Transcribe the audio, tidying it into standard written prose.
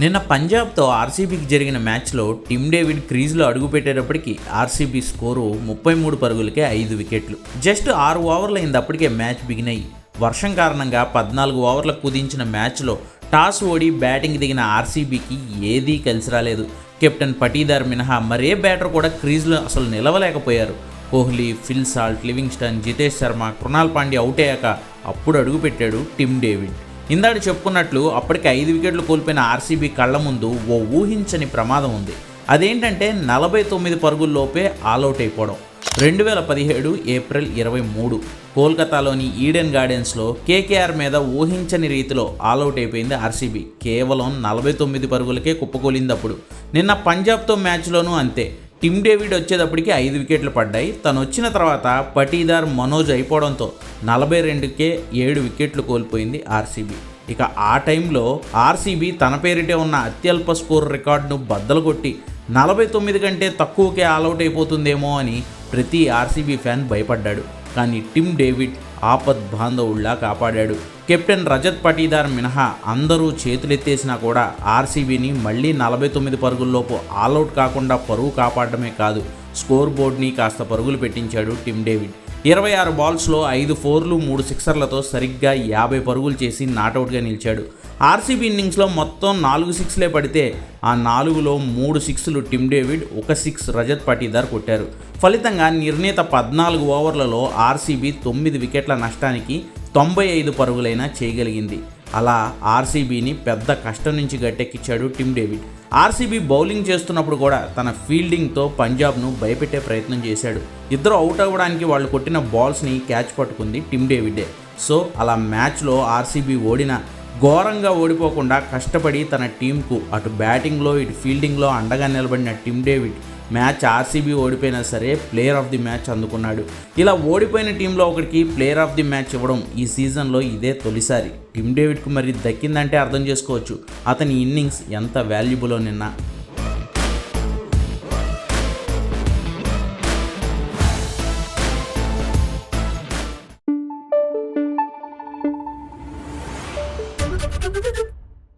నిన్న పంజాబ్తో ఆర్సీబీకి జరిగిన మ్యాచ్లో టిమ్ డేవిడ్ క్రీజ్లో అడుగుపెట్టేటప్పటికి ఆర్సీబీ స్కోరు 33 పరుగులకే 5 వికెట్లు. జస్ట్ 6 ఓవర్లు అయింది అప్పటికే మ్యాచ్ బిగినాయి. వర్షం కారణంగా 14 ఓవర్లకు కుదించిన మ్యాచ్లో టాస్ ఓడి బ్యాటింగ్ దిగిన ఆర్సీబీకి ఏదీ కలిసి రాలేదు. కెప్టెన్ పటీదార్ మినహా మరే బ్యాటర్ కూడా క్రీజ్లో అసలు నిలవలేకపోయారు. Kohli, Phil Salt, Livingstone, Jitesh Sharma, Krunal Pandya out అయ్యాక అప్పుడు అడుగుపెట్టాడు టిమ్ డేవిడ్. ఇందాక చెప్పుకున్నట్లు అప్పటికి 5 వికెట్లు కోల్పోయిన ఆర్సీబీ కళ్ల ముందు ఓ ఊహించని ప్రమాదం ఉంది. అదేంటంటే 49 పరుగుల్లోపే ఆల్అవుట్ అయిపోవడం. 2017 ఏప్రిల్ 23 కోల్కతాలోని ఈడెన్ గార్డెన్స్లో కేకేఆర్ మీద ఊహించని రీతిలో ఆల్అవుట్ అయిపోయింది ఆర్సీబీ. కేవలం 49 పరుగులకే కుప్పకూలిందప్పుడు. నిన్న పంజాబ్తో మ్యాచ్లోనూ అంతే. టిమ్ డేవిడ్ వచ్చేటప్పటికి 5 వికెట్లు పడ్డాయి. తను వచ్చిన తర్వాత పటీదార్, మనోజ్ అయిపోవడంతో 42కే 7 వికెట్లు కోల్పోయింది ఆర్సీబీ. ఇక ఆ టైంలో ఆర్సీబీ తన పేరిటే ఉన్న అత్యల్ప స్కోర్ రికార్డును బద్దలు కొట్టి 49 కంటే తక్కువకే ఆల్అవుట్ అయిపోతుందేమో అని ప్రతి ఆర్సీబీ ఫ్యాన్ భయపడ్డాడు. కానీ టిమ్ డేవిడ్ ఆపద్ బాంధవుళ్లా కాపాడాడు. కెప్టెన్ రజత్ పటీదార్ మినహా అందరూ చేతులెత్తేసినా కూడా ఆర్సీబీని మళ్ళీ 49 పరుగుల్లోపు ఆల్అవుట్ కాకుండా పరువు కాపాడమే కాదు, స్కోర్ బోర్డ్ని కాస్త పరుగులు పెట్టించాడు టిమ్ డేవిడ్. 26 బాల్స్లో 5 4లు 3 సిక్సర్లతో సరిగ్గా 50 పరుగులు చేసి నాటౌట్గా నిలిచాడు. ఆర్సీబీ ఇన్నింగ్స్లో మొత్తం 4 సిక్స్లే పడితే ఆ 4లో 3 సిక్స్లు Tim David, 1 six Rajat Patidar కొట్టారు. ఫలితంగా నిర్ణీత 14 ఓవర్లలో ఆర్సీబీ 9 వికెట్ల నష్టానికి 95 పరుగులైనా చేయగలిగింది. అలా ఆర్సీబీని పెద్ద కష్టం నుంచి గట్టెక్కించాడు టిమ్ డేవిడ్. ఆర్సీబీ బౌలింగ్ చేస్తున్నప్పుడు కూడా తన ఫీల్డింగ్తో పంజాబ్ను భయపెట్టే ప్రయత్నం చేశాడు. ఇద్దరు అవుట్ అవ్వడానికి వాళ్ళు కొట్టిన బాల్స్ని క్యాచ్ పట్టుకుంది టిమ్ డేవిడే. సో అలా మ్యాచ్లో ఆర్సీబీ ఓడినా ఘోరంగా ఓడిపోకుండా కష్టపడి తన టీంకు అటు బ్యాటింగ్లో ఇటు ఫీల్డింగ్లో అండగా నిలబడిన టిమ్ డేవిడ్ మ్యాచ్ ఆర్సీబీ ఓడిపోయినా సరే ప్లేయర్ ఆఫ్ ది మ్యాచ్ అందుకున్నాడు. ఇలా ఓడిపోయిన టీంలో ఒకరికి ప్లేయర్ ఆఫ్ ది మ్యాచ్ ఇవ్వడం ఈ సీజన్లో ఇదే తొలిసారి. టిమ్ డేవిడ్కు మరి దక్కిందంటే అర్థం చేసుకోవచ్చు అతని ఇన్నింగ్స్ ఎంత వాల్యుబులో నిన్న.